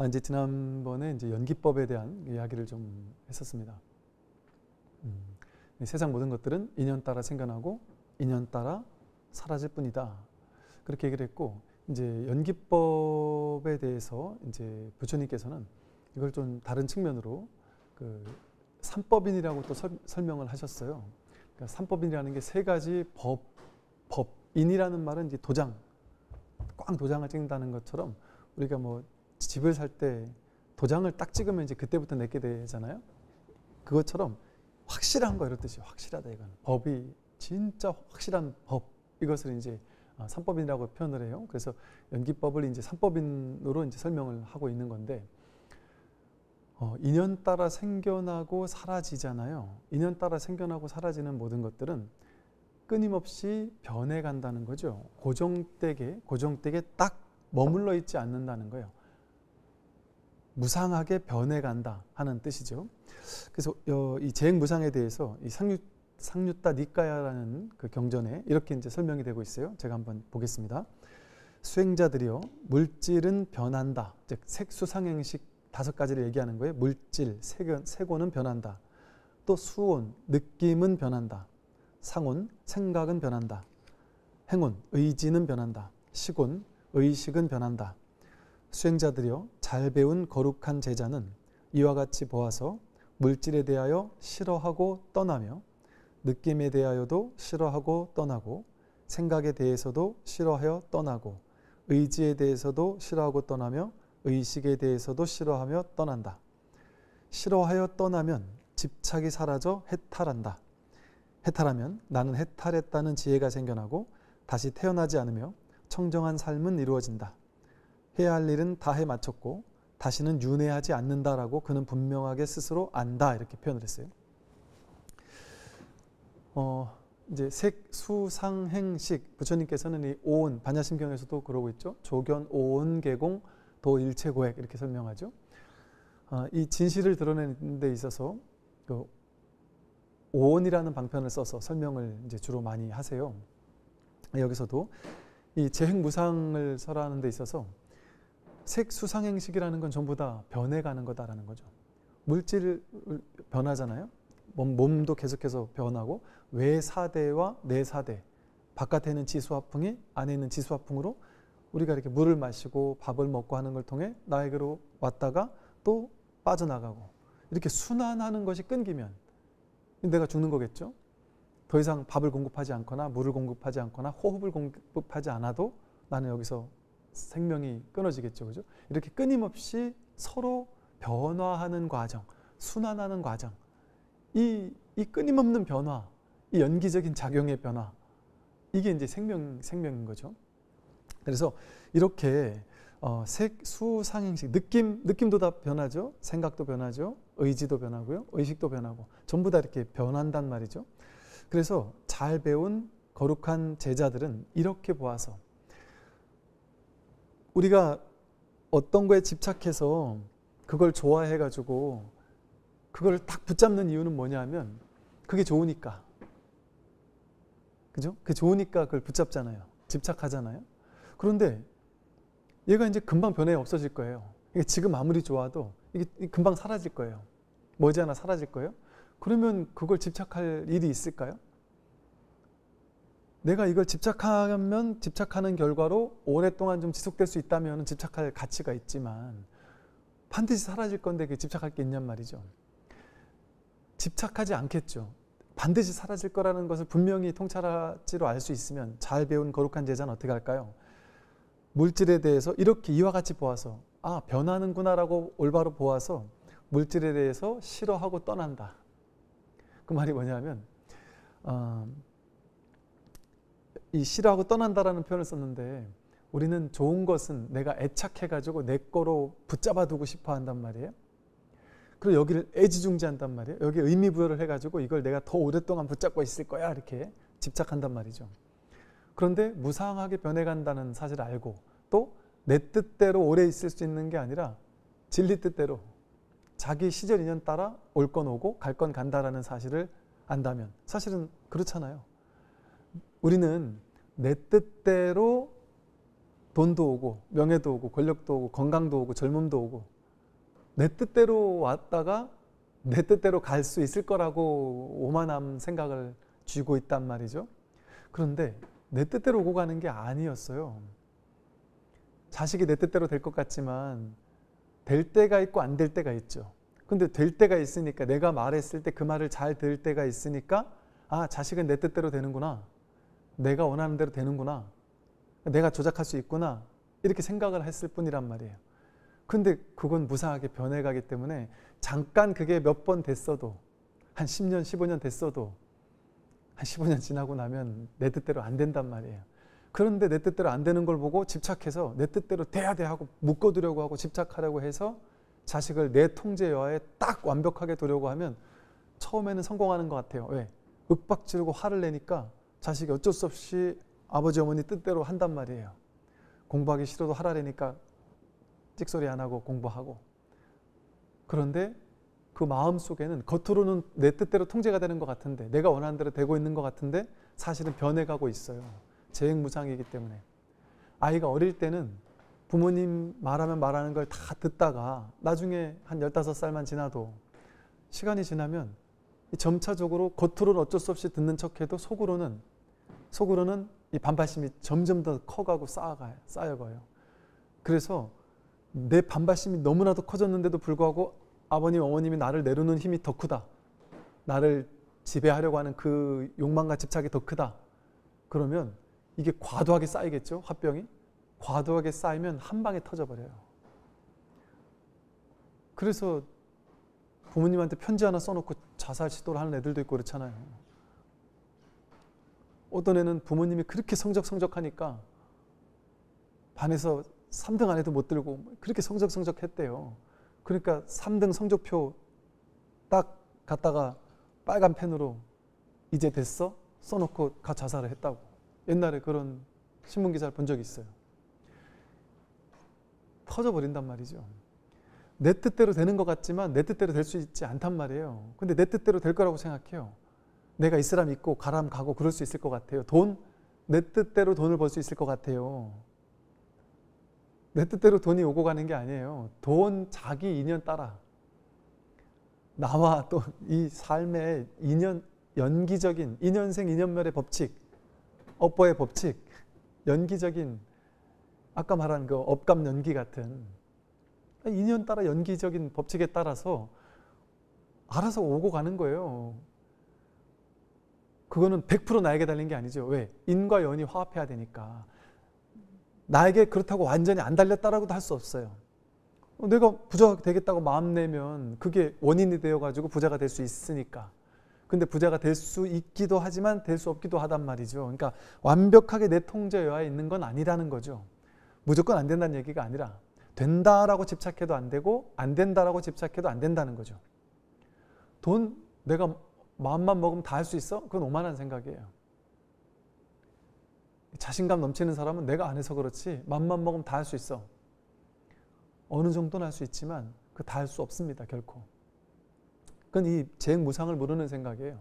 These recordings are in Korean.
이제 지난번에 이제 연기법에 대한 이야기를 좀 했었습니다. 세상 모든 것들은 인연 따라 생겨나고 인연 따라 사라질 뿐이다. 그렇게 얘기를 했고, 이제 연기법에 대해서 이제 부처님께서는 이걸 좀 다른 측면으로 그 삼법인이라고 또 설명을 하셨어요. 그러니까 삼법인이라는 게 세 가지 법인이라는 말은 이제 도장, 꽝 도장을 찍는다는 것처럼 우리가 뭐 집을 살 때 도장을 딱 찍으면 이제 그때부터 내게 되잖아요. 그것처럼 확실한 거 이런 뜻이에요. 확실하다 이건. 법이 진짜 확실한 법. 이것을 이제 삼법인이라고 표현을 해요. 그래서 연기법을 이제 삼법인으로 이제 설명을 하고 있는 건데, 인연 따라 생겨나고 사라지잖아요. 인연 따라 생겨나고 사라지는 모든 것들은 끊임없이 변해간다는 거죠. 고정되게 딱 머물러 있지 않는다는 거예요. 무상하게 변해간다 하는 뜻이죠. 그래서 이 재행무상에 대해서 이 상유타 니까야라는 그 경전에 이렇게 이제 설명이 되고 있어요. 제가 한번 보겠습니다. 수행자들이요, 물질은 변한다. 즉 색수상행식 5가지를 얘기하는 거예요. 물질, 색온은 변한다. 또 수온, 느낌은 변한다. 상온, 생각은 변한다. 행온, 의지는 변한다. 식온, 의식은 변한다. 수행자들이요, 잘 배운 거룩한 제자는 이와 같이 보아서 물질에 대하여 싫어하고 떠나며, 느낌에 대하여도 싫어하고 떠나고, 생각에 대해서도 싫어하여 떠나고, 의지에 대해서도 싫어하고 떠나며, 의식에 대해서도 싫어하며 떠난다. 싫어하여 떠나면 집착이 사라져 해탈한다. 해탈하면 나는 해탈했다는 지혜가 생겨나고 다시 태어나지 않으며 청정한 삶은 이루어진다. 해야 할 일은 다 해 마쳤고 다시는 윤회하지 않는다라고 그는 분명하게 스스로 안다. 이렇게 표현을 했어요. 이제 색수상행식, 부처님께서는 이 오온, 반야심경에서도 그러고 있죠. 조견 오온 계공 도 일체고액 이렇게 설명하죠. 이 진실을 드러내는 데 있어서 그 오온이라는 방편을 써서 설명을 이제 주로 많이 하세요. 여기서도 이 재행무상을 설하는 데 있어서 색수상행식이라는 건 전부 다 변해가는 거다라는 거죠. 물질 변하잖아요. 몸도 계속해서 변하고, 외사대와 내사대, 바깥에 있는 지수화풍이 안에 있는 지수화풍으로 우리가 이렇게 물을 마시고 밥을 먹고 하는 걸 통해 나에게로 왔다가 또 빠져나가고, 이렇게 순환하는 것이 끊기면 내가 죽는 거겠죠. 더 이상 밥을 공급하지 않거나 물을 공급하지 않거나 호흡을 공급하지 않아도 나는 여기서 생명이 끊어지겠죠. 그죠? 이렇게 끊임없이 서로 변화하는 과정, 순환하는 과정, 이 끊임없는 변화, 이 연기적인 작용의 변화, 이게 이제 생명인 거죠. 그래서 이렇게 색수상행식, 느낌도 다 변하죠. 생각도 변하죠. 의지도 변하고요. 의식도 변하고, 전부 다 이렇게 변한단 말이죠. 그래서 잘 배운 거룩한 제자들은 이렇게 보아서, 우리가 어떤 거에 집착해서 그걸 좋아해가지고 그걸 딱 붙잡는 이유는 뭐냐면 그게 좋으니까, 그죠? 그게 좋으니까 그걸 붙잡잖아요. 집착하잖아요. 그런데 얘가 이제 금방 변해 없어질 거예요. 이게 지금 아무리 좋아도 이게 금방 사라질 거예요. 머지않아 사라질 거예요. 그러면 그걸 집착할 일이 있을까요? 내가 이걸 집착하면 집착하는 결과로 오랫동안 좀 지속될 수 있다면 집착할 가치가 있지만 반드시 사라질 건데 그게 집착할 게 있냔 말이죠. 집착하지 않겠죠. 반드시 사라질 거라는 것을 분명히 통찰하지로 알 수 있으면 잘 배운 거룩한 제자는 어떻게 할까요? 물질에 대해서 이렇게 이와 같이 보아서, 아, 변하는구나라고 올바로 보아서 물질에 대해서 싫어하고 떠난다. 그 말이 뭐냐면 이 싫어하고 떠난다라는 표현을 썼는데, 우리는 좋은 것은 내가 애착해가지고 내 거로 붙잡아 두고 싶어 한단 말이에요. 그리고 여기를 애지중지한단 말이에요. 여기 의미 부여를 해가지고 이걸 내가 더 오랫동안 붙잡고 있을 거야, 이렇게 집착한단 말이죠. 그런데 무상하게 변해간다는 사실을 알고, 또 내 뜻대로 오래 있을 수 있는 게 아니라 진리 뜻대로 자기 시절 인연 따라 올 건 오고 갈 건 간다라는 사실을 안다면, 사실은 그렇잖아요. 우리는 내 뜻대로 돈도 오고 명예도 오고 권력도 오고 건강도 오고 젊음도 오고 내 뜻대로 왔다가 내 뜻대로 갈 수 있을 거라고 오만한 생각을 쥐고 있단 말이죠. 그런데 내 뜻대로 오고 가는 게 아니었어요. 자식이 내 뜻대로 될 것 같지만 될 때가 있고 안 될 때가 있죠. 근데 될 때가 있으니까 내가 말했을 때 그 말을 잘 들을 때가 있으니까 아, 자식은 내 뜻대로 되는구나. 내가 원하는 대로 되는구나. 내가 조작할 수 있구나. 이렇게 생각을 했을 뿐이란 말이에요. 근데 그건 무상하게 변해가기 때문에 잠깐 그게 몇 번 됐어도 한 10년, 15년 됐어도 한 15년 지나고 나면 내 뜻대로 안 된단 말이에요. 그런데 내 뜻대로 안 되는 걸 보고 집착해서 내 뜻대로 돼야 돼 하고 묶어두려고 하고 집착하려고 해서 자식을 내 통제 여하에 딱 완벽하게 두려고 하면 처음에는 성공하는 것 같아요. 왜? 윽박지르고 화를 내니까 자식이 어쩔 수 없이 아버지 어머니 뜻대로 한단 말이에요. 공부하기 싫어도 하라니까 찍소리 안 하고 공부하고. 그런데 그 마음 속에는 겉으로는 내 뜻대로 통제가 되는 것 같은데 내가 원하는 대로 되고 있는 것 같은데 사실은 변해가고 있어요. 재행무상이기 때문에. 아이가 어릴 때는 부모님 말하면 말하는 걸 다 듣다가 나중에 한 15살만 지나도 시간이 지나면 점차적으로 겉으로는 어쩔 수 없이 듣는 척해도 속으로는 이 반발심이 점점 더 커가고 쌓여가요. 그래서 내 반발심이 너무나도 커졌는데도 불구하고 아버님, 어머님이 나를 내려놓는 힘이 더 크다. 나를 지배하려고 하는 그 욕망과 집착이 더 크다. 그러면 이게 과도하게 쌓이겠죠, 화병이? 과도하게 쌓이면 한 방에 터져버려요. 그래서 부모님한테 편지 하나 써놓고 자살 시도를 하는 애들도 있고 그렇잖아요. 어떤 애는 부모님이 그렇게 성적하니까 반에서 3등 안에도 못 들고 그렇게 성적했대요. 그러니까 3등 성적표 딱 갖다가 빨간 펜으로 이제 됐어? 써놓고 가 자살을 했다고. 옛날에 그런 신문기사를 본 적이 있어요. 터져버린단 말이죠. 내 뜻대로 되는 것 같지만 내 뜻대로 될 수 있지 않단 말이에요. 근데 내 뜻대로 될 거라고 생각해요. 내가 이 사람 있고 가람 가고 그럴 수 있을 것 같아요. 내 뜻대로 돈을 벌 수 있을 것 같아요. 내 뜻대로 돈이 오고 가는 게 아니에요. 돈 자기 인연 따라. 나와 또 이 삶의 연기적인 인연생 인연멸의 법칙, 업보의 법칙, 연기적인 아까 말한 그 업감 연기 같은 인연 따라 연기적인 법칙에 따라서 알아서 오고 가는 거예요. 그거는 100% 나에게 달린 게 아니죠. 왜? 인과 연이 화합해야 되니까. 나에게 그렇다고 완전히 안 달렸다라고도 할 수 없어요. 내가 부자가 되겠다고 마음 내면 그게 원인이 되어가지고 부자가 될 수 있으니까. 근데 부자가 될 수 있기도 하지만 될 수 없기도 하단 말이죠. 그러니까 완벽하게 내 통제 여하에 있는 건 아니라는 거죠. 무조건 안 된다는 얘기가 아니라 된다라고 집착해도 안 되고 안 된다라고 집착해도 안 된다는 거죠. 돈 내가 마음만 먹으면 다 할 수 있어? 그건 오만한 생각이에요. 자신감 넘치는 사람은 내가 안 해서 그렇지 맘만 먹으면 다 할 수 있어. 어느 정도는 할 수 있지만 그 다 할 수 없습니다. 결코. 그건 이 재행무상을 모르는 생각이에요.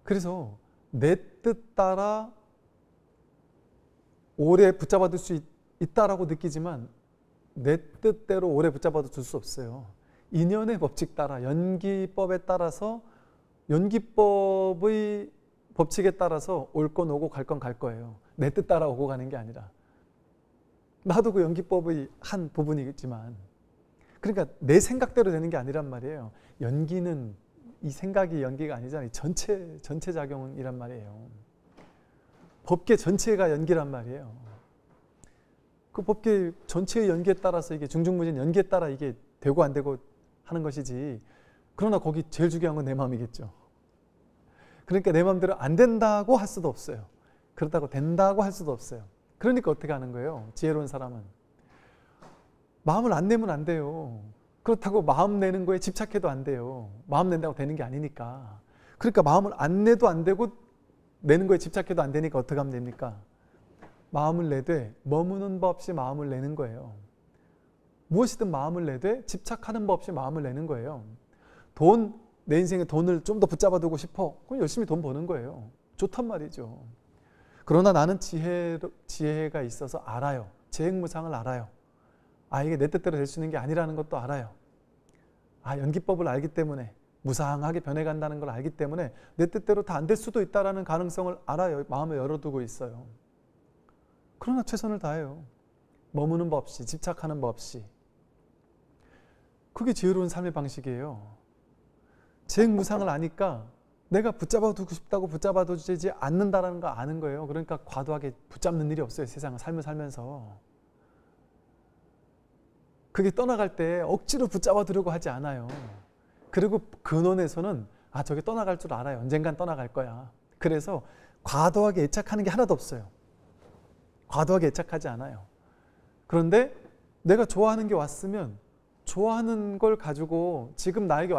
그래서 내 뜻 따라 오래 붙잡아둘 수 있다라고 느끼지만 내 뜻대로 오래 붙잡아둘 수 없어요. 인연의 법칙 따라 연기법에 따라서 연기법의 법칙에 따라서 올 건 오고 갈 건 갈 거예요. 내 뜻 따라 오고 가는 게 아니라. 나도 그 연기법의 한 부분이겠지만 그러니까 내 생각대로 되는 게 아니란 말이에요. 연기는 이 생각이 연기가 아니잖아요. 전체 작용이란 말이에요. 법계 전체가 연기란 말이에요. 그 법계 전체의 연기에 따라서 이게 중중무진 연기에 따라 이게 되고 안 되고 하는 것이지. 그러나 거기 제일 중요한 건 내 마음이겠죠. 그러니까 내 마음대로 안 된다고 할 수도 없어요. 그렇다고 된다고 할 수도 없어요. 그러니까 어떻게 하는 거예요? 지혜로운 사람은. 마음을 안 내면 안 돼요. 그렇다고 마음 내는 거에 집착해도 안 돼요. 마음 낸다고 되는 게 아니니까. 그러니까 마음을 안 내도 안 되고 내는 거에 집착해도 안 되니까 어떻게 하면 됩니까? 마음을 내되 머무는 법 없이 마음을 내는 거예요. 무엇이든 마음을 내되 집착하는 법 없이 마음을 내는 거예요. 내 인생에 돈을 좀 더 붙잡아 두고 싶어. 그럼 열심히 돈 버는 거예요. 좋단 말이죠. 그러나 나는 지혜가 있어서 알아요. 재행무상을 알아요. 이게 내 뜻대로 될 수 있는 게 아니라는 것도 알아요. 연기법을 알기 때문에 무상하게 변해간다는 걸 알기 때문에 내 뜻대로 다 안 될 수도 있다는 가능성을 알아요. 마음을 열어두고 있어요. 그러나 최선을 다해요. 머무는 법 없이, 집착하는 법 없이. 그게 지혜로운 삶의 방식이에요. 재행무상을 아니까 내가 붙잡아두고 싶다고 붙잡아두지 않는다는 거 아는 거예요. 그러니까 과도하게 붙잡는 일이 없어요. 세상을 삶을 살면서. 그게 떠나갈 때 억지로 붙잡아두려고 하지 않아요. 그리고 근원에서는 저게 떠나갈 줄 알아요. 언젠간 떠나갈 거야. 그래서 과도하게 애착하는 게 하나도 없어요. 과도하게 애착하지 않아요. 그런데 내가 좋아하는 게 왔으면 좋아하는 걸 가지고 지금 나에게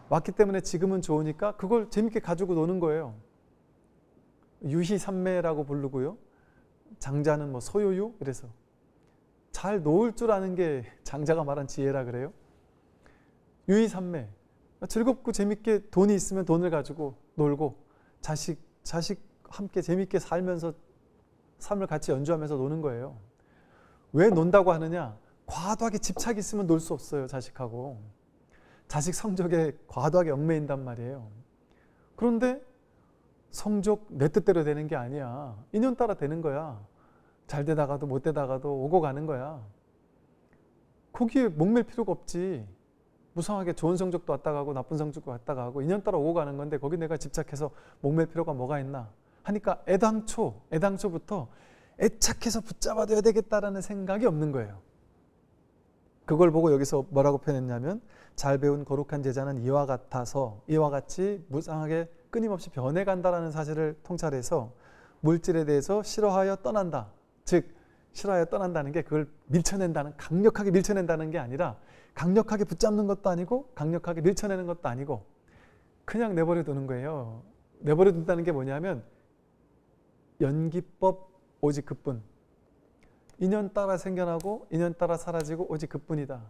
왔기 때문에 지금은 좋으니까 그걸 재밌게 가지고 노는 거예요. 유희산매라고 부르고요. 장자는 소요유 이래서 잘 놓을 줄 아는 게 장자가 말한 지혜라 그래요. 유희산매, 즐겁고 재밌게 돈이 있으면 돈을 가지고 놀고 자식 함께 재밌게 살면서 삶을 같이 연주하면서 노는 거예요. 왜 논다고 하느냐? 과도하게 집착이 있으면 놀 수 없어요. 자식하고. 자식 성적에 과도하게 얽매인단 말이에요. 그런데 성적 내 뜻대로 되는 게 아니야. 인연 따라 되는 거야. 잘 되다가도 못 되다가도 오고 가는 거야. 거기에 목맬 필요가 없지. 무상하게 좋은 성적도 왔다 가고 나쁜 성적도 왔다 가고 인연 따라 오고 가는 건데 거기 내가 집착해서 목맬 필요가 뭐가 있나 하니까 애당초부터 애착해서 붙잡아둬야 되겠다라는 생각이 없는 거예요. 그걸 보고 여기서 뭐라고 표현했냐면 잘 배운 거룩한 제자는 이와 같이 무상하게 끊임없이 변해간다라는 사실을 통찰해서 물질에 대해서 싫어하여 떠난다. 즉 싫어하여 떠난다는 게 그걸 강력하게 밀쳐낸다는 게 아니라 강력하게 붙잡는 것도 아니고 강력하게 밀쳐내는 것도 아니고 그냥 내버려 두는 거예요. 내버려 둔다는 게 뭐냐면 연기법 오직 그뿐. 인연 따라 생겨나고 인연 따라 사라지고 오직 그뿐이다.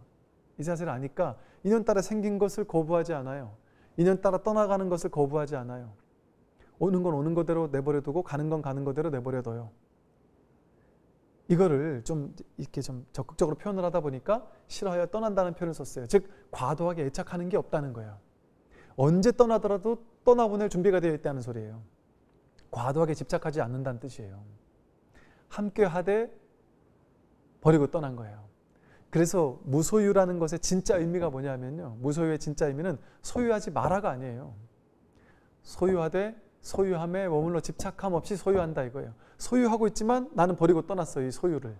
이 사실을 아니까 인연 따라 생긴 것을 거부하지 않아요. 인연 따라 떠나가는 것을 거부하지 않아요. 오는 건 오는 거대로 내버려 두고 가는 건 가는 거대로 내버려 둬요. 이거를 좀 이렇게 좀 적극적으로 표현을 하다 보니까 싫어하여 떠난다는 표현을 썼어요. 즉 과도하게 애착하는 게 없다는 거예요. 언제 떠나더라도 떠나보낼 준비가 되어 있다는 소리예요. 과도하게 집착하지 않는다는 뜻이에요. 함께 하되 버리고 떠난 거예요. 그래서 무소유라는 것의 진짜 의미가 뭐냐면요. 무소유의 진짜 의미는 소유하지 마라가 아니에요. 소유하되 소유함에 머물러 집착함 없이 소유한다 이거예요. 소유하고 있지만 나는 버리고 떠났어요. 이 소유를.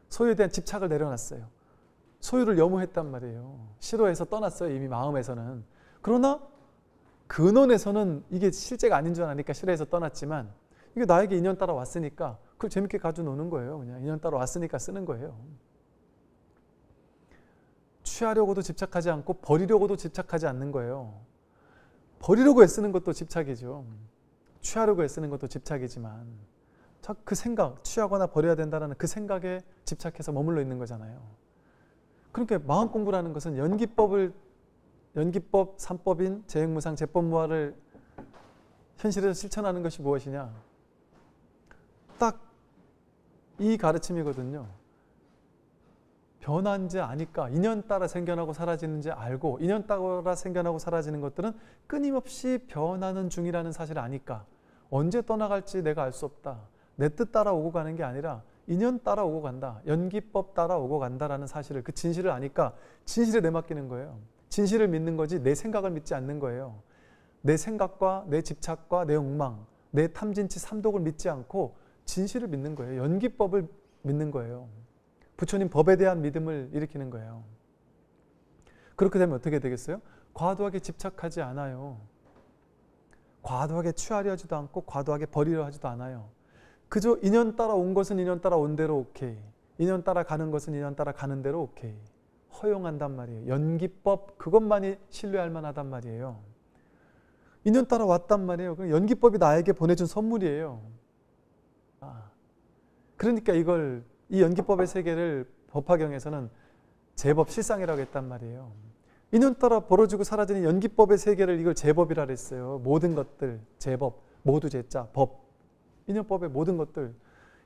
소유에 대한 집착을 내려놨어요. 소유를 염호했단 말이에요. 싫어해서 떠났어요. 이미 마음에서는. 그러나 근원에서는 이게 실제가 아닌 줄 아니까 싫어해서 떠났지만 이게 나에게 인연 따라 왔으니까 그걸 재밌게 가지고 노는 거예요. 그냥 인연 따라 왔으니까 쓰는 거예요. 취하려고도 집착하지 않고 버리려고도 집착하지 않는 거예요. 버리려고 애쓰는 것도 집착이죠. 취하려고 애쓰는 것도 집착이지만 그 생각, 취하거나 버려야 된다는 그 생각에 집착해서 머물러 있는 거잖아요. 그러니까 마음 공부라는 것은 연기법, 삼법인 재행무상, 재법무화를 현실에서 실천하는 것이 무엇이냐? 딱 이 가르침이거든요. 변한지 아니까 인연 따라 생겨나고 사라지는지 알고 인연 따라 생겨나고 사라지는 것들은 끊임없이 변하는 중이라는 사실을 아니까 언제 떠나갈지 내가 알 수 없다. 내 뜻 따라 오고 가는 게 아니라 인연 따라 오고 간다. 연기법 따라 오고 간다라는 사실을 그 진실을 아니까 진실에 내맡기는 거예요. 진실을 믿는 거지 내 생각을 믿지 않는 거예요. 내 생각과 내 집착과 내 욕망, 내 탐진치 삼독을 믿지 않고 진실을 믿는 거예요. 연기법을 믿는 거예요. 부처님 법에 대한 믿음을 일으키는 거예요. 그렇게 되면 어떻게 되겠어요? 과도하게 집착하지 않아요. 과도하게 취하려 하지도 않고 과도하게 버리려 하지도 않아요. 그저 인연 따라 온 것은 인연 따라 온 대로 오케이. 인연 따라 가는 것은 인연 따라 가는 대로 오케이. 허용한단 말이에요. 연기법 그것만이 신뢰할 만하단 말이에요. 인연 따라 왔단 말이에요. 연기법이 나에게 보내준 선물이에요. 그러니까 이 연기법의 세계를 법화경에서는 제법 실상이라고 했단 말이에요. 인연 따라 벌어지고 사라지는 연기법의 세계를 이걸 제법이라 그랬어요. 모든 것들 제법, 모두 제자, 법. 인연법의 모든 것들,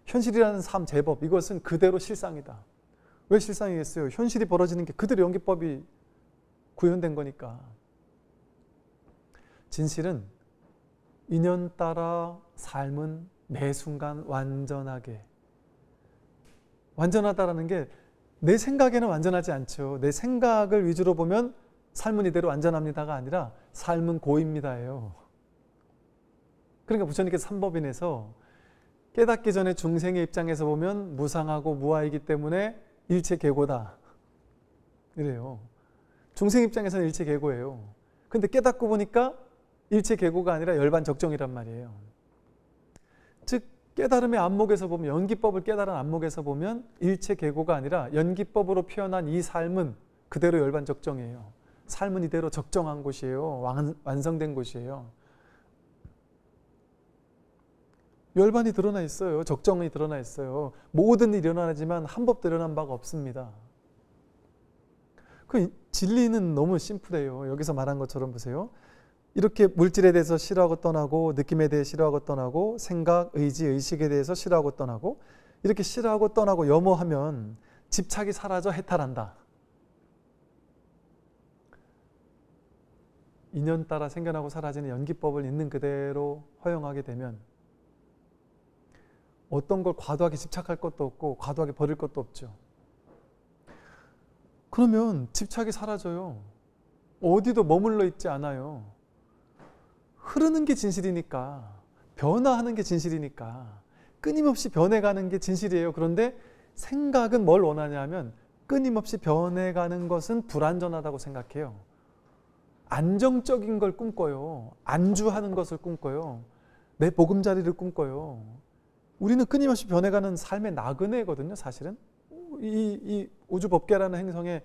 현실이라는 삶 제법, 이것은 그대로 실상이다. 왜 실상이겠어요? 현실이 벌어지는 게 그대로 연기법이 구현된 거니까. 진실은 인연 따라 삶은 매 순간 완전하다라는 게 내 생각에는 완전하지 않죠. 내 생각을 위주로 보면 삶은 이대로 완전합니다가 아니라 삶은 고입니다예요. 그러니까 부처님께서 삼법인에서 깨닫기 전에 중생의 입장에서 보면 무상하고 무아이기 때문에 일체계고다 이래요. 중생 입장에서는 일체계고예요. 근데 깨닫고 보니까 일체계고가 아니라 열반적정이란 말이에요. 즉 깨달음의 안목에서 보면, 연기법을 깨달은 안목에서 보면 일체계고가 아니라 연기법으로 표현한 이 삶은 그대로 열반적정이에요. 삶은 이대로 적정한 곳이에요. 완성된 곳이에요. 열반이 드러나 있어요. 적정이 드러나 있어요. 모든 일이 일어나지만 한 법도 일어난 바가 없습니다. 그 진리는 너무 심플해요. 여기서 말한 것처럼 보세요. 이렇게 물질에 대해서 싫어하고 떠나고, 느낌에 대해 싫어하고 떠나고, 생각, 의지, 의식에 대해서 싫어하고 떠나고, 이렇게 싫어하고 떠나고 염호하면 집착이 사라져 해탈한다. 인연 따라 생겨나고 사라지는 연기법을 있는 그대로 허용하게 되면 어떤 걸 과도하게 집착할 것도 없고 과도하게 버릴 것도 없죠. 그러면 집착이 사라져요. 어디도 머물러 있지 않아요. 흐르는 게 진실이니까, 변화하는 게 진실이니까, 끊임없이 변해가는 게 진실이에요. 그런데 생각은 뭘 원하냐면 끊임없이 변해가는 것은 불안전하다고 생각해요. 안정적인 걸 꿈꿔요. 안주하는 것을 꿈꿔요. 내 보금자리를 꿈꿔요. 우리는 끊임없이 변해가는 삶의 나그네거든요. 사실은 이 우주법계라는 행성의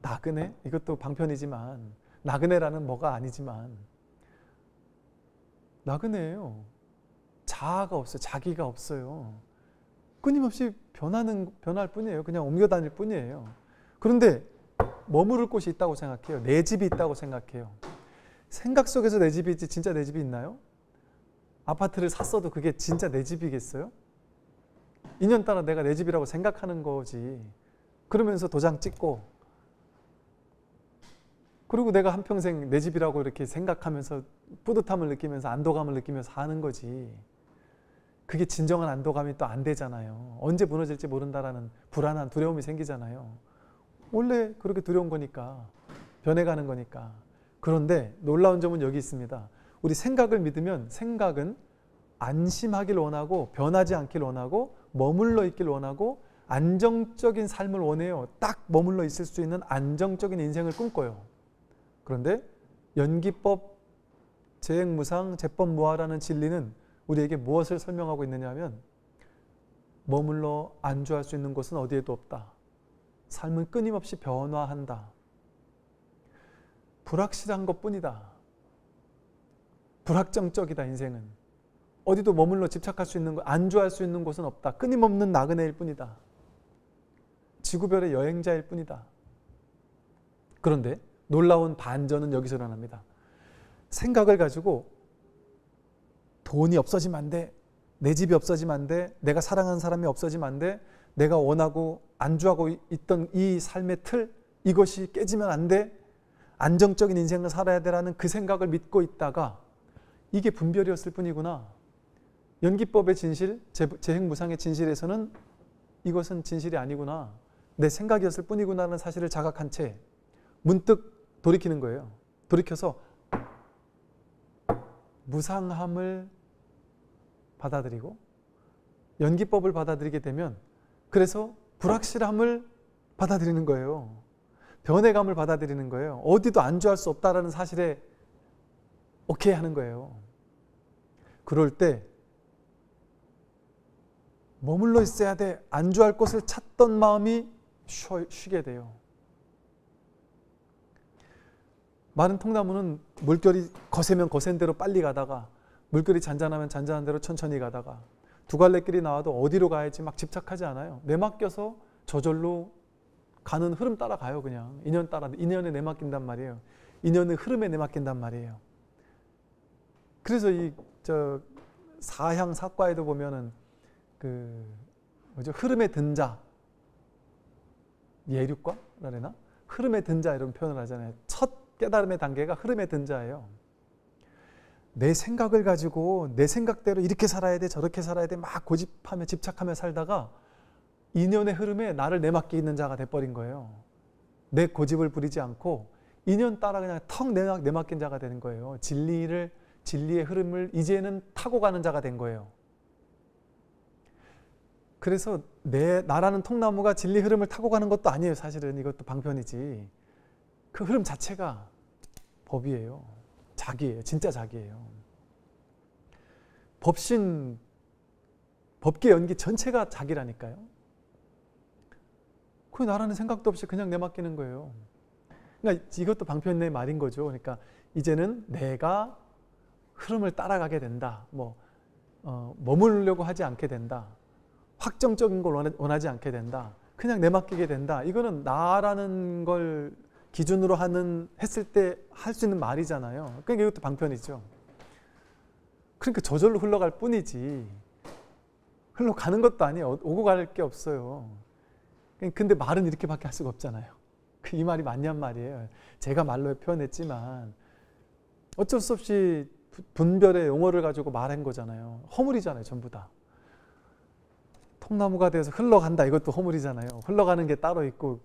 나그네, 이것도 방편이지만 나그네라는 뭐가 아니지만 나그네예요. 자아가 없어요. 자기가 없어요. 끊임없이 변할 뿐이에요. 그냥 옮겨 다닐 뿐이에요. 그런데 머무를 곳이 있다고 생각해요. 내 집이 있다고 생각해요. 생각 속에서 내 집이 있지 진짜 내 집이 있나요? 아파트를 샀어도 그게 진짜 내 집이겠어요? 인연 따라 내가 내 집이라고 생각하는 거지. 그러면서 도장 찍고, 그리고 내가 한평생 내 집이라고 이렇게 생각하면서 뿌듯함을 느끼면서 안도감을 느끼면서 사는 거지. 그게 진정한 안도감이 또 안 되잖아요. 언제 무너질지 모른다라는 불안한 두려움이 생기잖아요. 원래 그렇게 두려운 거니까, 변해가는 거니까. 그런데 놀라운 점은 여기 있습니다. 우리 생각을 믿으면 생각은 안심하길 원하고, 변하지 않길 원하고, 머물러 있길 원하고, 안정적인 삶을 원해요. 딱 머물러 있을 수 있는 안정적인 인생을 꿈꿔요. 그런데 연기법, 재행무상, 재법무화라는 진리는 우리에게 무엇을 설명하고 있느냐 하면, 머물러 안주할 수 있는 곳은 어디에도 없다. 삶은 끊임없이 변화한다. 불확실한 것뿐이다. 불확정적이다. 인생은 어디도 머물러 집착할 수 있는 것, 안주할 수 있는 곳은 없다. 끊임없는 나그네일 뿐이다. 지구별의 여행자일 뿐이다. 그런데 놀라운 반전은 여기서 일어납니다. 생각을 가지고 돈이 없어지면 안 돼, 내 집이 없어지면 안 돼, 내가 사랑하는 사람이 없어지면 안 돼, 내가 원하고 안주하고 있던 이 삶의 틀, 이것이 깨지면 안 돼, 안정적인 인생을 살아야 되라는 그 생각을 믿고 있다가 이게 분별이었을 뿐이구나. 연기법의 진실, 재행무상의 진실에서는 이것은 진실이 아니구나, 내 생각이었을 뿐이구나라는 사실을 자각한 채 문득 돌이키는 거예요. 돌이켜서 무상함을 받아들이고 연기법을 받아들이게 되면, 그래서 불확실함을 받아들이는 거예요. 변해감을 받아들이는 거예요. 어디도 안주할 수 없다라는 사실에 오케이 하는 거예요. 그럴 때 머물러 있어야 돼, 안주할 곳을 찾던 마음이 쉬게 돼요. 많은 통나무는 물결이 거세면 거센 대로 빨리 가다가, 물결이 잔잔하면 잔잔한 대로 천천히 가다가, 두 갈래길이 나와도 어디로 가야지 막 집착하지 않아요. 내맡겨서 저절로 가는 흐름 따라 가요. 그냥 인연 따라, 인연에 내맡긴단 말이에요. 인연의 흐름에 내맡긴단 말이에요. 그래서 사향 사과에도 보면은 그 뭐죠? 흐름에 든 자, 예륙과라 그러나? 흐름에 든 자 이런 표현을 하잖아요. 첫 깨달음의 단계가 흐름에 든 자예요. 내 생각을 가지고 내 생각대로 이렇게 살아야 돼 저렇게 살아야 돼 막 고집하며 집착하며 살다가 인연의 흐름에 나를 내맡겨 있는 자가 돼버린 거예요. 내 고집을 부리지 않고 인연 따라 그냥 턱 내맡긴 자가 되는 거예요. 진리의 흐름을 이제는 타고 가는 자가 된 거예요. 그래서 나라는 통나무가 진리 흐름을 타고 가는 것도 아니에요. 사실은 이것도 방편이지. 그 흐름 자체가 법이에요. 자기예요. 진짜 자기예요. 법신, 법계 연기 전체가 자기라니까요. 그 나라는 생각도 없이 그냥 내맡기는 거예요. 그러니까 이것도 방편의 말인 거죠. 그러니까 이제는 내가 흐름을 따라가게 된다. 머무르려고 하지 않게 된다. 확정적인 걸 원하지 않게 된다. 그냥 내맡기게 된다. 이거는 나라는 걸 기준으로 했을 때 할 수 있는 말이잖아요. 그러니까 이것도 방편이죠. 그러니까 저절로 흘러갈 뿐이지 흘러가는 것도 아니에요. 오고 갈 게 없어요. 근데 말은 이렇게밖에 할 수가 없잖아요. 이 말이 맞냔 말이에요. 제가 말로 표현했지만 어쩔 수 없이 분별의 용어를 가지고 말한 거잖아요. 허물이잖아요. 전부 다. 통나무가 되어서 흘러간다. 이것도 허물이잖아요. 흘러가는 게 따로 있고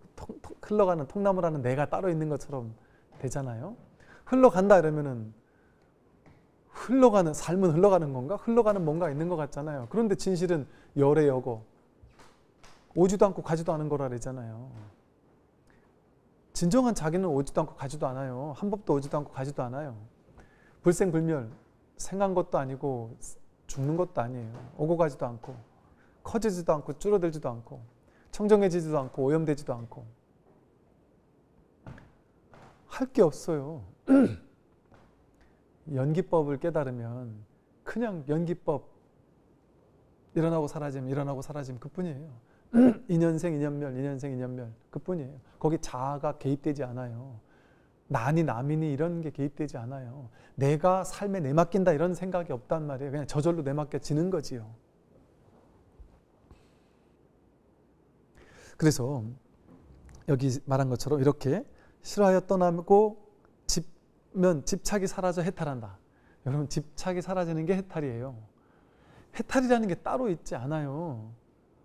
흘러가는 통나무라는 내가 따로 있는 것처럼 되잖아요. 흘러간다 이러면은 삶은 흘러가는 건가? 흘러가는 뭔가 있는 것 같잖아요. 그런데 진실은 열애여고 오지도 않고 가지도 않은 거라 그러잖아요. 진정한 자기는 오지도 않고 가지도 않아요. 한 법도 오지도 않고 가지도 않아요. 불생불멸, 생한 것도 아니고 죽는 것도 아니에요. 오고 가지도 않고 커지지도 않고 줄어들지도 않고 청정해지지도 않고 오염되지도 않고 할 게 없어요. 연기법을 깨달으면 그냥 연기법 일어나고 사라짐 그뿐이에요. 인연생 인연멸 그뿐이에요. 거기 자아가 개입되지 않아요. 나니 남이니 이런 게 개입되지 않아요. 내가 삶에 내맡긴다 이런 생각이 없단 말이에요. 그냥 저절로 내맡겨지는 거지요. 그래서 여기 말한 것처럼 이렇게 싫어하여 떠나고 집착이 사라져 해탈한다. 여러분 집착이 사라지는 게 해탈이에요. 해탈이라는 게 따로 있지 않아요.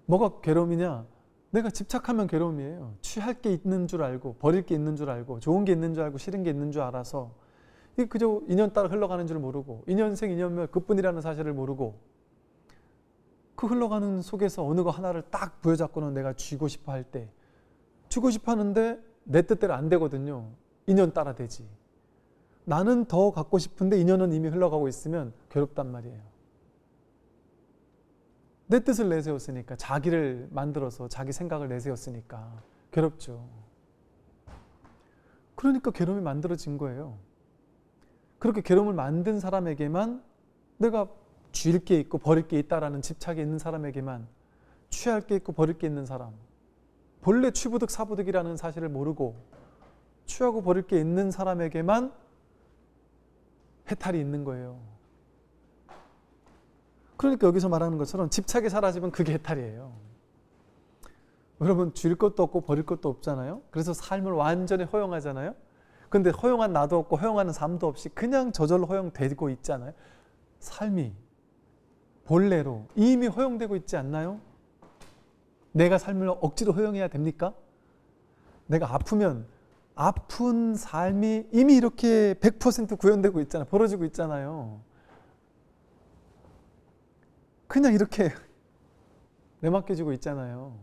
뭐가 괴로움이냐? 내가 집착하면 괴로움이에요. 취할 게 있는 줄 알고 버릴 게 있는 줄 알고 좋은 게 있는 줄 알고 싫은 게 있는 줄 알아서 이게 그저 인연 따라 흘러가는 줄 모르고 인연생 인연멸 그뿐이라는 사실을 모르고 그 흘러가는 속에서 어느 거 하나를 딱 부여잡고는 내가 쥐고 싶어 할 때 쥐고 싶어 하는데 내 뜻대로 안 되거든요. 인연 따라 되지. 나는 더 갖고 싶은데 인연은 이미 흘러가고 있으면 괴롭단 말이에요. 내 뜻을 내세웠으니까 자기를 만들어서 자기 생각을 내세웠으니까 괴롭죠. 그러니까 괴로움이 만들어진 거예요. 그렇게 괴로움을 만든 사람에게만 내가 쥐일 게 있고 버릴 게 있다라는 집착이 있는 사람에게만 취할 게 있고 버릴 게 있는 사람 본래 취부득 사부득이라는 사실을 모르고 취하고 버릴 게 있는 사람에게만 해탈이 있는 거예요. 그러니까 여기서 말하는 것처럼 집착이 사라지면 그게 해탈이에요. 여러분 줄 것도 없고 버릴 것도 없잖아요. 그래서 삶을 완전히 허용하잖아요. 근데 허용한 나도 없고 허용하는 삶도 없이 그냥 저절로 허용되고 있잖아요. 삶이 본래로 이미 허용되고 있지 않나요? 내가 삶을 억지로 허용해야 됩니까? 내가 아프면 아픈 삶이 이미 이렇게 100% 구현되고 있잖아요. 벌어지고 있잖아요. 그냥 이렇게 내맡겨지고 있잖아요.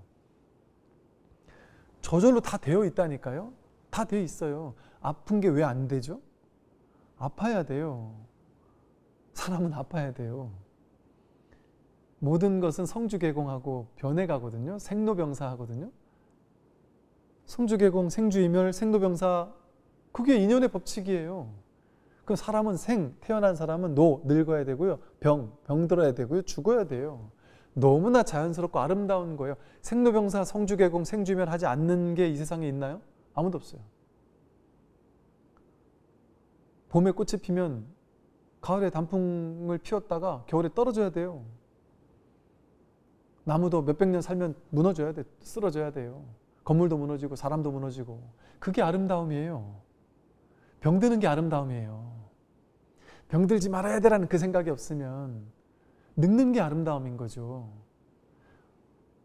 저절로 다 되어 있다니까요. 다 되어 있어요. 아픈 게 왜 안 되죠? 아파야 돼요. 사람은 아파야 돼요. 모든 것은 성주개공하고 변해가거든요. 생로병사하거든요. 성주개공, 생주이멸, 생로병사 그게 인연의 법칙이에요. 그 사람은 태어난 사람은 늙어야 되고요. 병들어야 되고요. 죽어야 돼요. 너무나 자연스럽고 아름다운 거예요. 생로병사, 성주개공, 생주이멸 하지 않는 게 이 세상에 있나요? 아무도 없어요. 봄에 꽃이 피면 가을에 단풍을 피웠다가 겨울에 떨어져야 돼요. 나무도 몇백 년 살면 무너져야 돼. 쓰러져야 돼요. 건물도 무너지고 사람도 무너지고. 그게 아름다움이에요. 병드는 게 아름다움이에요. 병들지 말아야 되라는 그 생각이 없으면 늙는 게 아름다움인 거죠.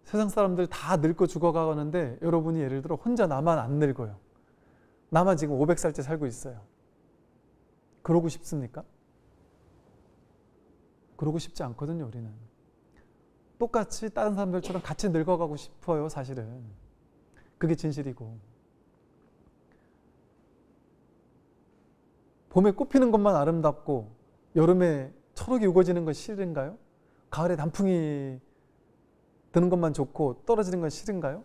세상 사람들 다 늙고 죽어가는데 여러분이 예를 들어 혼자 나만 안 늙어요. 나만 지금 500살째 살고 있어요. 그러고 싶습니까? 그러고 싶지 않거든요, 우리는. 똑같이 다른 사람들처럼 같이 늙어가고 싶어요, 사실은. 그게 진실이고. 봄에 꽃 피는 것만 아름답고 여름에 초록이 우거지는 건 싫은가요? 가을에 단풍이 드는 것만 좋고 떨어지는 건 싫은가요?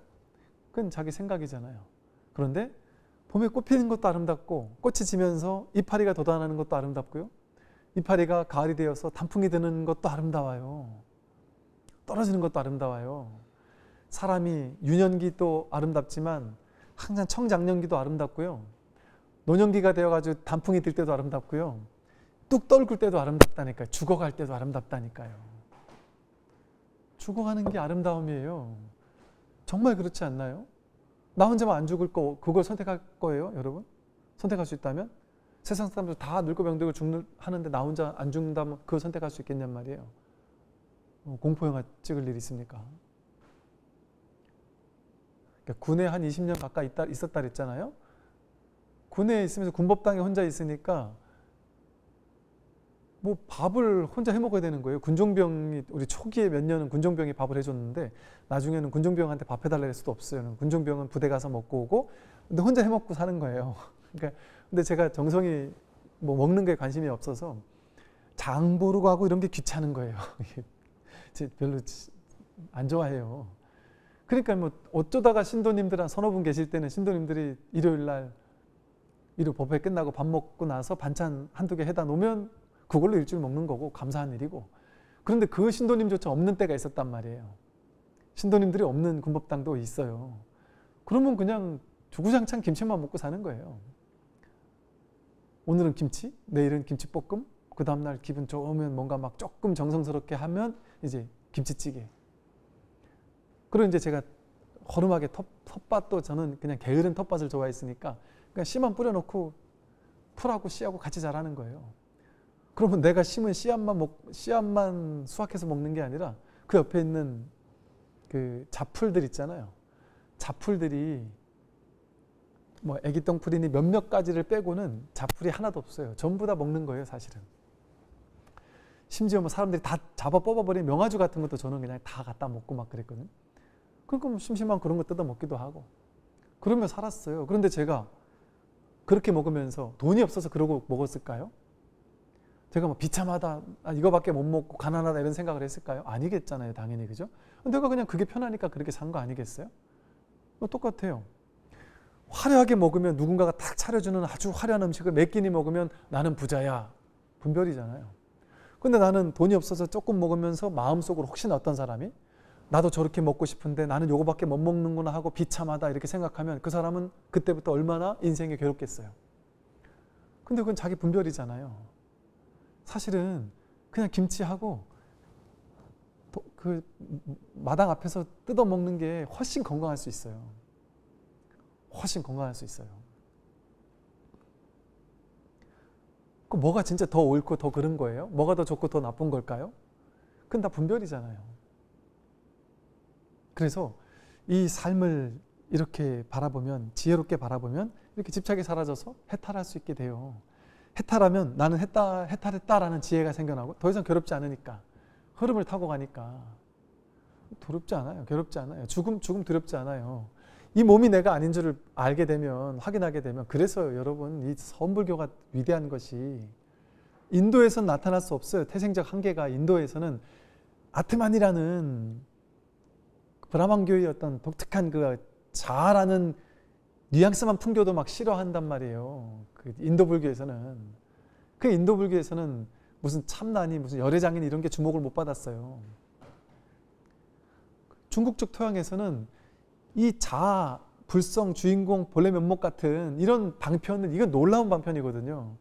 그건 자기 생각이잖아요. 그런데 봄에 꽃 피는 것도 아름답고 꽃이 지면서 이파리가 돋아나는 것도 아름답고요. 이파리가 가을이 되어서 단풍이 드는 것도 아름다워요. 떨어지는 것도 아름다워요. 사람이 유년기도 아름답지만 항상 청장년기도 아름답고요. 노년기가 되어가지고 단풍이 들 때도 아름답고요. 뚝 떨굴 때도 아름답다니까요. 죽어갈 때도 아름답다니까요. 죽어가는 게 아름다움이에요. 정말 그렇지 않나요? 나 혼자만 안 죽을 거 그걸 선택할 거예요, 여러분? 선택할 수 있다면? 세상 사람들 다 늙고 병들고 하는데 나 혼자 안 죽는다면 그걸 선택할 수 있겠냔 말이에요. 공포영화 찍을 일이 있습니까? 그러니까 군에 한 20년 가까이 있었다 그랬잖아요. 군에 있으면서 군법당에 혼자 있으니까 뭐 밥을 혼자 해 먹어야 되는 거예요. 군종병이 우리 초기에 몇 년은 군종병이 밥을 해줬는데 나중에는 군종병한테 밥 해달라 할 수도 없어요. 군종병은 부대 가서 먹고 오고 근데 혼자 해 먹고 사는 거예요. 그러니까 근데 제가 정성이 뭐 먹는 게 관심이 없어서 장 보르고 하고 이런 게 귀찮은 거예요. 별로 안 좋아해요. 그러니까 뭐 어쩌다가 신도님들 한 서너 분 계실 때는 신도님들이 일요일 법회 끝나고 밥 먹고 나서 반찬 한두 개 해다 놓으면 그걸로 일주일 먹는 거고 감사한 일이고. 그런데 그 신도님조차 없는 때가 있었단 말이에요. 신도님들이 없는 군법당도 있어요. 그러면 그냥 주구장창 김치만 먹고 사는 거예요. 오늘은 김치, 내일은 김치볶음, 그 다음날 기분 좋으면 뭔가 막 조금 정성스럽게 하면 이제 김치찌개. 그리고 이제 제가 허름하게 텃밭도 저는 그냥 게으른 텃밭을 좋아했으니까 그냥 씨만 뿌려놓고 풀하고 씨하고 같이 자라는 거예요. 그러면 내가 심은 씨앗만 수확해서 먹는 게 아니라 그 옆에 있는 그 잡풀들 있잖아요. 잡풀들이 뭐 애기똥풀이니 몇몇 가지를 빼고는 잡풀이 하나도 없어요. 전부 다 먹는 거예요, 사실은. 심지어 뭐 사람들이 다 잡아 뽑아버린 명아주 같은 것도 저는 그냥 다 갖다 먹고 막 그랬거든요. 그러니까 뭐 심심한 그런 거 뜯어 먹기도 하고 그러면 살았어요. 그런데 제가 그렇게 먹으면서 돈이 없어서 그러고 먹었을까요? 제가 뭐 비참하다, 이거밖에 못 먹고 가난하다 이런 생각을 했을까요? 아니겠잖아요, 당연히. 그죠? 내가 그냥 그게 편하니까 그렇게 산 거 아니겠어요? 똑같아요. 화려하게 먹으면 누군가가 탁 차려주는 아주 화려한 음식을 몇 끼니 먹으면 나는 부자야. 분별이잖아요. 근데 나는 돈이 없어서 조금 먹으면서 마음속으로 혹시나 어떤 사람이 나도 저렇게 먹고 싶은데 나는 요거밖에 못 먹는구나 하고 비참하다 이렇게 생각하면 그 사람은 그때부터 얼마나 인생이 괴롭겠어요. 근데 그건 자기 분별이잖아요. 사실은 그냥 김치하고 그 마당 앞에서 뜯어 먹는 게 훨씬 건강할 수 있어요. 훨씬 건강할 수 있어요. 그 뭐가 진짜 더 옳고 더 그른 거예요? 뭐가 더 좋고 더 나쁜 걸까요? 그건 다 분별이잖아요. 그래서 이 삶을 이렇게 바라보면, 지혜롭게 바라보면 이렇게 집착이 사라져서 해탈할 수 있게 돼요. 해탈하면 나는 해탈했다라는 지혜가 생겨나고 더 이상 괴롭지 않으니까, 흐름을 타고 가니까 두렵지 않아요. 괴롭지 않아요. 죽음 두렵지 않아요. 이 몸이 내가 아닌 줄을 알게 되면, 확인하게 되면, 그래서 여러분 이 서원불교가 위대한 것이 인도에서는 나타날 수 없어요. 태생적 한계가. 인도에서는 아트만이라는 브라만교의 어떤 독특한 그 자아라는 뉘앙스만 풍겨도 막 싫어한단 말이에요. 그 인도불교에서는. 그 인도불교에서는 무슨 참나니 무슨 열애장인 이런 게 주목을 못 받았어요. 중국 쪽 토양에서는 이 자아, 불성, 주인공, 본래 면목 같은 이런 방편은, 이건 놀라운 방편이거든요.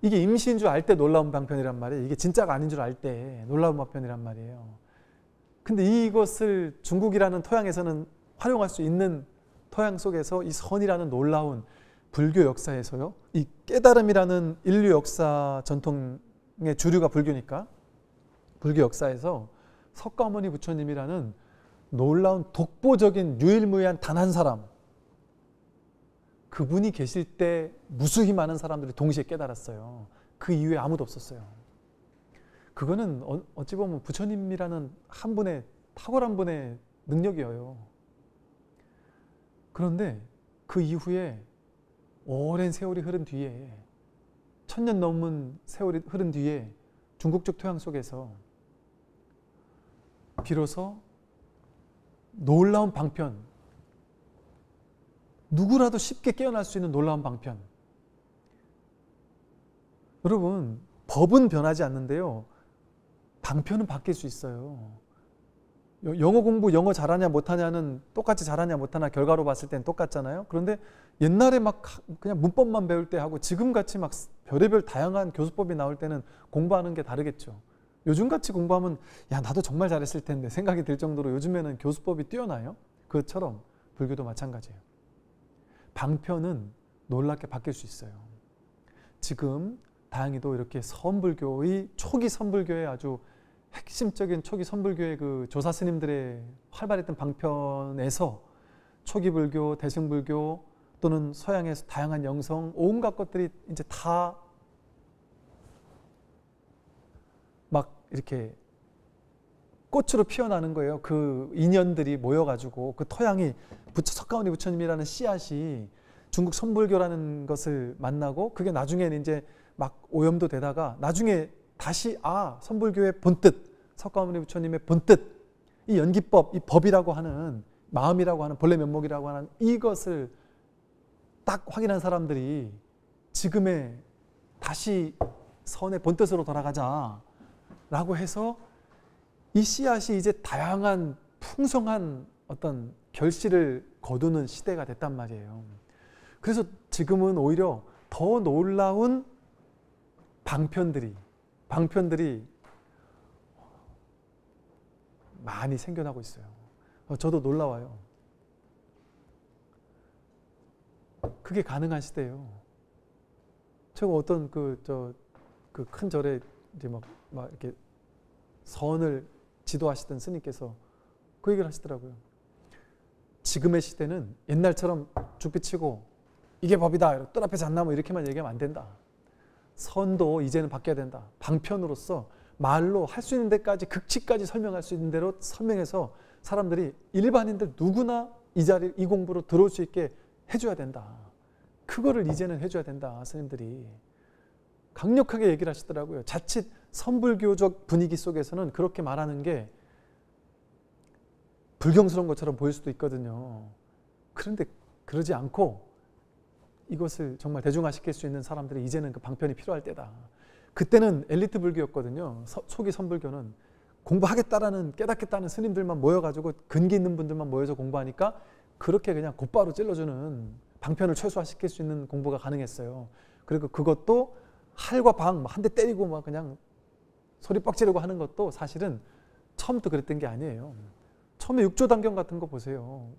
이게 임시인 줄 알 때 놀라운 방편이란 말이에요. 이게 진짜가 아닌 줄 알 때 놀라운 방편이란 말이에요. 근데 이것을 중국이라는 토양에서는 활용할 수 있는 토양 속에서 이 선이라는 놀라운 불교 역사에서요, 이 깨달음이라는 인류 역사 전통의 주류가 불교니까 불교 역사에서 석가모니 부처님이라는 놀라운 독보적인 유일무이한 단 한 사람, 그분이 계실 때 무수히 많은 사람들이 동시에 깨달았어요. 그 이후에 아무도 없었어요. 그거는 어찌 보면 부처님이라는 한 분의 탁월한 분의 능력이에요. 그런데 그 이후에 오랜 세월이 흐른 뒤에, 1000년 넘은 세월이 흐른 뒤에 중국적 토양 속에서 비로소 놀라운 방편, 누구라도 쉽게 깨어날 수 있는 놀라운 방편. 여러분, 법은 변하지 않는데요, 방편은 바뀔 수 있어요. 영어 공부, 영어 잘하냐 못하냐는 똑같이 잘하냐 못하냐 결과로 봤을 땐 똑같잖아요. 그런데 옛날에 막 그냥 문법만 배울 때 하고 지금같이 막 별의별 다양한 교수법이 나올 때는 공부하는 게 다르겠죠. 요즘같이 공부하면 야, 나도 정말 잘했을 텐데 생각이 들 정도로 요즘에는 교수법이 뛰어나요. 그것처럼 불교도 마찬가지예요. 방편은 놀랍게 바뀔 수 있어요. 지금 다행히도 이렇게 선불교의 초기 선불교의 아주 핵심적인 초기 선불교의 그 조사 스님들의 활발했던 방편에서 초기 불교, 대승불교 또는 서양의 다양한 영성, 온갖 것들이 이제 다 막 이렇게 꽃으로 피어나는 거예요. 그 인연들이 모여가지고 그 토양이 석가모니 부처님이라는 씨앗이 중국 선불교라는 것을 만나고, 그게 나중에는 이제 막 오염도 되다가 나중에 다시 선불교의 본뜻, 석가모니 부처님의 본뜻, 이 연기법, 이 법이라고 하는, 마음이라고 하는, 본래 면목이라고 하는 이것을 딱 확인한 사람들이 지금의 다시 선의 본뜻으로 돌아가자 라고 해서 이 씨앗이 이제 다양한 풍성한 어떤 결실을 거두는 시대가 됐단 말이에요. 그래서 지금은 오히려 더 놀라운 방편들이 많이 생겨나고 있어요. 저도 놀라워요. 그게 가능한 시대예요. 제가 어떤 그 큰 절에 이제 막 이렇게 선을 지도하시던 스님께서 그 얘기를 하시더라고요. 지금의 시대는 옛날처럼 죽비치고 이게 법이다, 뜰 앞에서 안 나면 이렇게만 얘기하면 안 된다. 선도 이제는 바뀌어야 된다. 방편으로서 말로 할 수 있는 데까지, 극치까지 설명할 수 있는 대로 설명해서 사람들이, 일반인들 누구나 이 자리, 이 공부로 들어올 수 있게 해줘야 된다. 그거를 이제는 해줘야 된다. 스님들이 강력하게 얘기를 하시더라고요. 자칫 선불교적 분위기 속에서는 그렇게 말하는 게 불경스러운 것처럼 보일 수도 있거든요. 그런데 그러지 않고 이것을 정말 대중화시킬 수 있는 사람들이 이제는 그 방편이 필요할 때다. 그때는 엘리트 불교였거든요. 초기 선불교는 공부하겠다라는, 깨닫겠다는 스님들만 모여가지고 근기 있는 분들만 모여서 공부하니까 그렇게 그냥 곧바로 찔러주는, 방편을 최소화시킬 수 있는 공부가 가능했어요. 그리고 그것도 할과 방, 한 대 때리고 막 그냥 소리 뻑 지르고 하는 것도 사실은 처음부터 그랬던 게 아니에요. 처음에 육조단경 같은 거 보세요.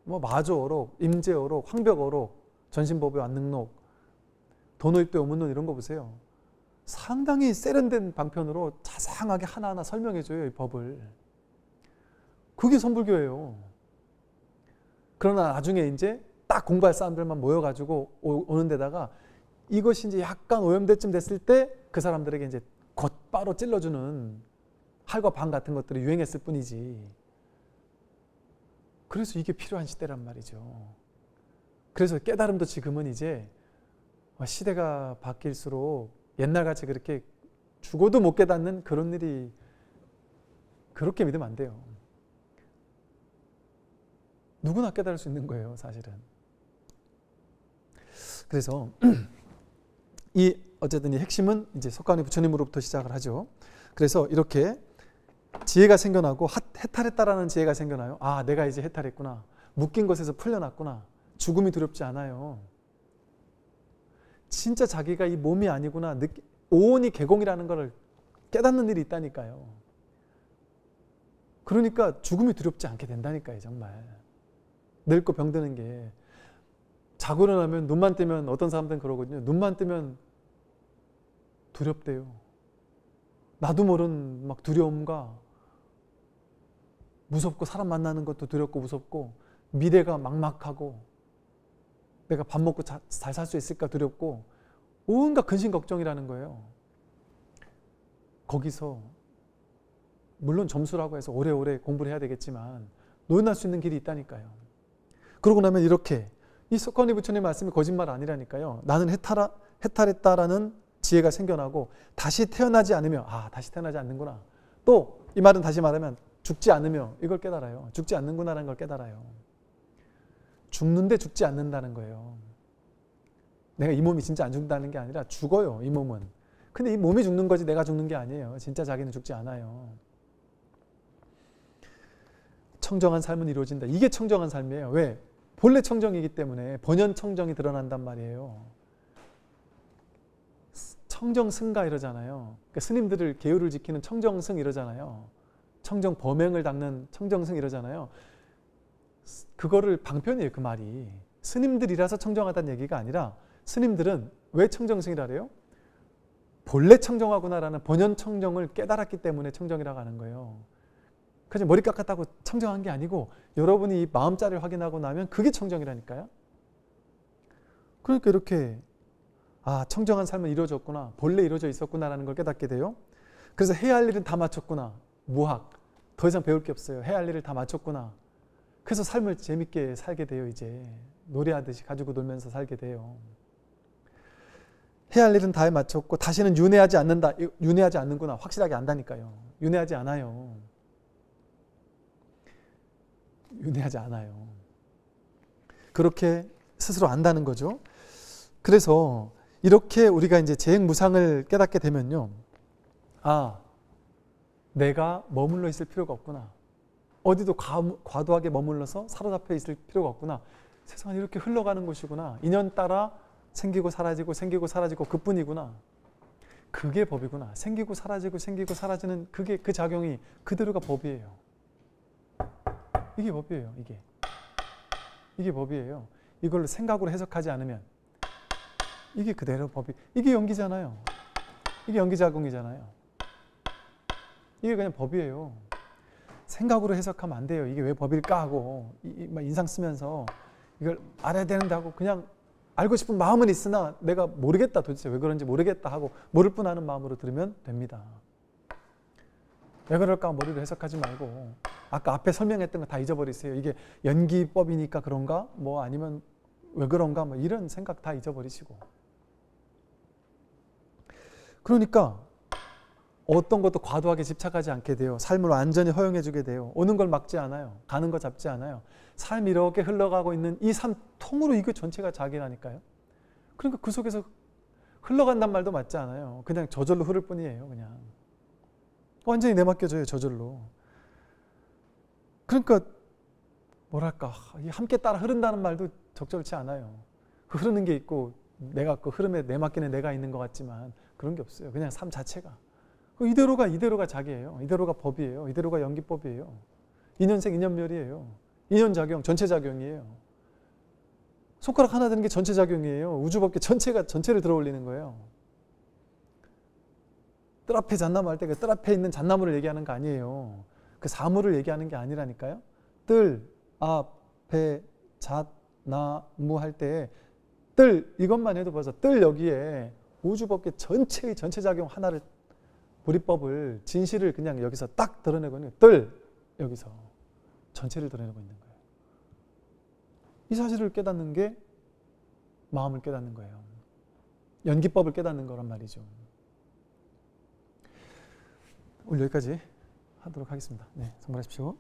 뭐 마조어록, 임제어록, 황벽어록, 전신법의 완능록, 도노입대 오문론 이런 거 보세요. 상당히 세련된 방편으로 자상하게 하나하나 설명해줘요, 이 법을. 그게 선불교예요. 그러나 나중에 이제 딱 공부할 사람들만 모여가지고 오는 데다가 이것이 이제 약간 오염될 쯤 됐을 때 그 사람들에게 이제 곧바로 찔러주는 할과 방 같은 것들이 유행했을 뿐이지. 그래서 이게 필요한 시대란 말이죠. 그래서 깨달음도 지금은 이제 시대가 바뀔수록 옛날같이 그렇게 죽어도 못 깨닫는 그런 일이, 그렇게 믿으면 안 돼요. 누구나 깨달을 수 있는 거예요, 사실은. 그래서 어쨌든 이 핵심은 이제 석가모니 부처님으로부터 시작을 하죠. 그래서 이렇게 지혜가 생겨나고 해탈했다라는 지혜가 생겨나요. 내가 이제 해탈했구나. 묶인 것에서 풀려났구나. 죽음이 두렵지 않아요. 진짜 자기가 이 몸이 아니구나, 오온이 개공이라는 것을 깨닫는 일이 있다니까요. 그러니까 죽음이 두렵지 않게 된다니까요. 정말 늙고 병드는 게. 자고 일어나면 눈만 뜨면, 어떤 사람들은 그러거든요. 눈만 뜨면 두렵대요. 나도 모르는 막 두려움과, 무섭고, 사람 만나는 것도 두렵고 무섭고, 미래가 막막하고, 내가 밥 먹고 잘 살 수 있을까 두렵고, 온갖 근심 걱정이라는 거예요. 거기서 물론 점수라고 해서 오래오래 공부를 해야 되겠지만 노인할 수 있는 길이 있다니까요. 그러고 나면 이렇게, 이 석가모니 부처님 말씀이 거짓말 아니라니까요. 나는 해탈했다라는 지혜가 생겨나고, 다시 태어나지 않으며, 다시 태어나지 않는구나. 또 이 말은 다시 말하면 죽지 않으며, 이걸 깨달아요. 죽지 않는구나라는 걸 깨달아요. 죽는데 죽지 않는다는 거예요. 내가 이 몸이 진짜 안 죽는다는 게 아니라 죽어요, 이 몸은. 근데 이 몸이 죽는 거지 내가 죽는 게 아니에요. 진짜 자기는 죽지 않아요. 청정한 삶은 이루어진다. 이게 청정한 삶이에요. 왜? 본래 청정이기 때문에 번연 청정이 드러난단 말이에요. 청정승가 이러잖아요. 그러니까 스님들을 계율을 지키는 청정승 이러잖아요. 청정 범행을 닦는 청정승 이러잖아요. 그거를 방편이에요, 그 말이. 스님들이라서 청정하다는 얘기가 아니라, 스님들은 왜 청정승이라 그래요? 본래 청정하구나라는 번연 청정을 깨달았기 때문에 청정이라고 하는 거예요. 그냥 머리 깎았다고 청정한 게 아니고, 여러분이 이 마음자리를 확인하고 나면 그게 청정이라니까요. 그러니까 이렇게 청정한 삶은 이루어졌구나, 본래 이루어져 있었구나라는 걸 깨닫게 돼요. 그래서 해야 할 일은 다 마쳤구나. 무학, 더 이상 배울 게 없어요. 해야 할 일을 다 마쳤구나. 그래서 삶을 재밌게 살게 돼요. 이제 노래하듯이 가지고 놀면서 살게 돼요. 해야 할 일은 다 마쳤고, 다시는 윤회하지 않는다. 윤회하지 않는구나. 확실하게 안다니까요. 윤회하지 않아요. 윤회하지 않아요. 그렇게 스스로 안다는 거죠. 그래서 이렇게 우리가 이제 재행무상을 깨닫게 되면요, 내가 머물러 있을 필요가 없구나. 어디도 과도하게 머물러서 사로잡혀 있을 필요가 없구나. 세상은 이렇게 흘러가는 곳이구나. 인연 따라 생기고 사라지고 생기고 사라지고 그뿐이구나. 그게 법이구나. 생기고 사라지고 생기고 사라지는 그게, 그 작용이 그대로가 법이에요. 이게 법이에요. 이게 법이에요. 이걸 생각으로 해석하지 않으면 이게 그대로 법이, 이게 연기잖아요. 이게 연기작용이잖아요. 이게 그냥 법이에요. 생각으로 해석하면 안 돼요. 이게 왜 법일까 하고 막 인상 쓰면서 이걸 알아야 된다고, 그냥 알고 싶은 마음은 있으나 내가 모르겠다, 도대체 왜 그런지 모르겠다 하고 모를 뿐 하는 마음으로 들으면 됩니다. 왜 그럴까 머리로 해석하지 말고, 아까 앞에 설명했던 거 다 잊어버리세요. 이게 연기법이니까 그런가, 뭐 아니면 왜 그런가, 뭐 이런 생각 다 잊어버리시고. 그러니까 어떤 것도 과도하게 집착하지 않게 돼요. 삶을 완전히 허용해 주게 돼요. 오는 걸 막지 않아요. 가는 거 잡지 않아요. 삶이 이렇게 흘러가고 있는 이 삶 통으로 이거 전체가 자기라니까요. 그러니까 그 속에서 흘러간단 말도 맞지 않아요. 그냥 저절로 흐를 뿐이에요. 그냥 완전히 내맡겨져요. 저절로. 그러니까 뭐랄까, 함께 따라 흐른다는 말도 적절치 않아요. 그 흐르는 게 있고 내가 그 흐름에 내맡기는 내가 있는 것 같지만 그런 게 없어요. 그냥 삶 자체가 이대로가 자기예요. 이대로가 법이에요. 이대로가 연기법이에요. 인연생 인연멸이에요. 인연작용, 전체작용이에요. 손가락 하나 드는 게 전체작용이에요. 우주법계 전체를 들어올리는 거예요. 뜰 앞에 잣나무 할 때 그 뜰 앞에 있는 잣나무를 얘기하는 거 아니에요. 그 사물을 얘기하는 게 아니라니까요. 뜰 앞에 잣나무 할 때 뜰, 이것만 해도 벌써 뜰 여기에 우주법계 전체의 전체작용 하나를, 우리법을, 진실을 그냥 여기서 딱 드러내고 있는 거예요. 뜰, 여기서 전체를 드러내고 있는 거예요. 이 사실을 깨닫는 게 마음을 깨닫는 거예요. 연기법을 깨닫는 거란 말이죠. 오늘 여기까지 하도록 하겠습니다. 네, 성불하십시오.